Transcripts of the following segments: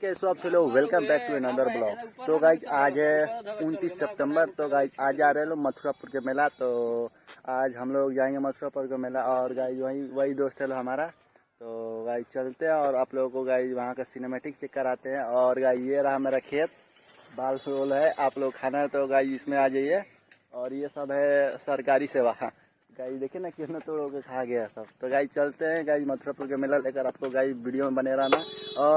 कैसे आप लोग, welcome back to another blog. तो गाइज आज है 29 सितंबर। तो गाइज आज जा रहे हैं लोग मथुरापुर के मेला। तो आज हम लोग जाएंगे मथुरापुर का मेला और गाइज वही दोस्त है हमारा। तो गाइज चलते हैं और आप लोगों को गाइज वहाँ का सिनेमेटिक चेक कराते हैं। और गाइज ये रहा मेरा खेत, बाल फूल है, आप लोग खाना है तो गाइज इसमें आ जाइए। और ये सब है सरकारी सेवा। गाइज देखिए ना कितना तोड़ के खा गया सब। तो गाइज चलते हैं गाइज मथुरापुर के मेला लेकर, आपको गाइज वीडियो में बने रहना। और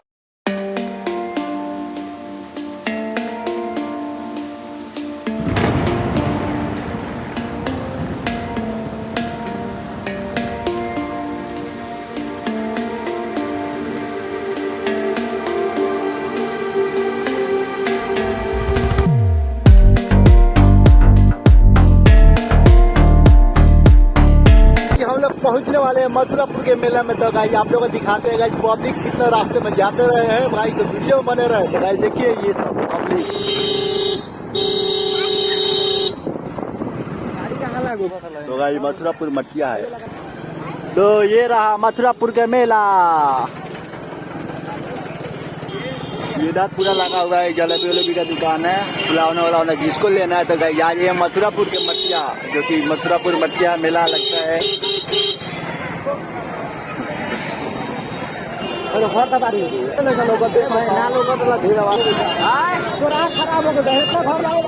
पहुंचने वाले हैं मथुरापुर के मेला में। तो गाइस आप लोगों को दिखाते हैं गाइस पब्लिक कितना रास्ते में जाते रहे हैं भाई, तो वीडियो में बने रहे। तो गाइस देखिए ये सब पब्लिक। तो गाइस मथुरापुर मठिया है। तो ये रहा मथुरापुर का मेला। ये दांत पूरा लगा हुआ है, जलेबी वलेबी का दुकान है, फुलावना वलावना जिसको लेना है। तो गाइस आज ये मथुरापुर के मठिया, जो कि मथुरापुर मठिया मेला लगता है। अरे बहुत बारी होगी ना लोग ना लोग तो धीरे हां पूरा खराब हो गया इतना भर जाओ।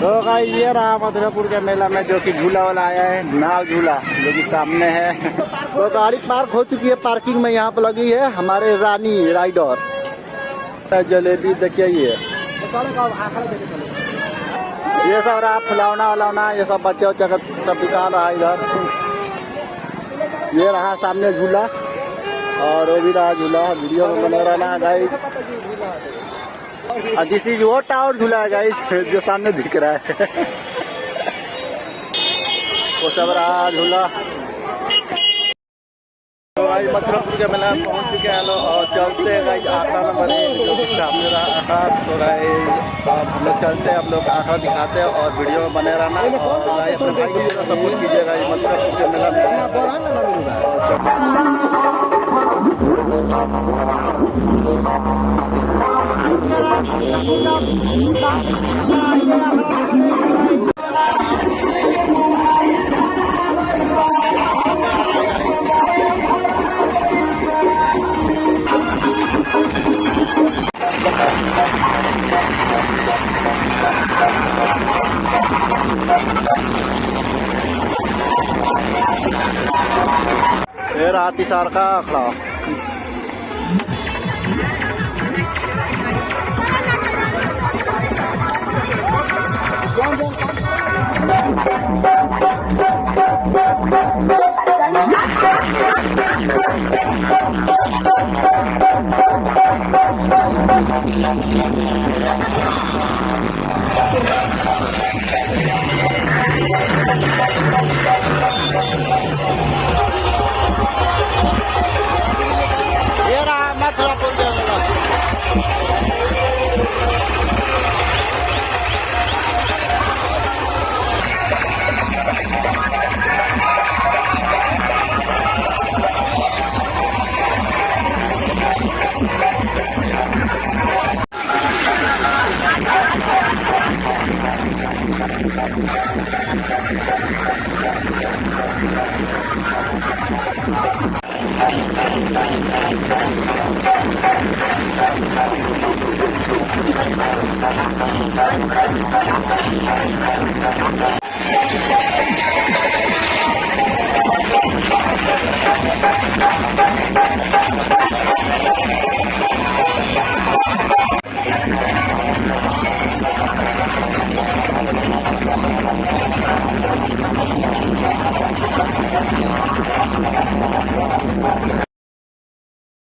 तो गाइस ये रहा मथुरापुर के मेला में जो कि झूला वाला आया है, नाव झूला जो कि सामने है। तो गाड़ी पार्क हो चुकी है, पार्किंग में यहाँ पे लगी है हमारे रानी राइडर। जलेबी देखिए ये सब रहा फुलावना वलावना, ये सब बच्चे उच्चे का सब दुकान रहा इधर। ये रहा सामने झूला और वो भी रहा झूला, वीडियो में बना रहना गाइस। दिस इज वो टावर झूला है गाइस जो सामने दिख रहा है। वो सब रहा झूला। तो गाइस मथुरापुर के मेला पहुंच चुके हैं लोग और चलते हैं गाइस आखड़ा नंबर 1 जो कि सामने रहा। तो गाइस हम लोग चलते हैं, आप लोग आखड़ा दिखाते हैं और वीडियो में बने रहना। और गाइस अपने भाई को सपोर्ट कीजिएगा मथुरापुर के मेला में। ये रहा तिसार का अखड़ा। ये रहा मथुरापुर का मेला।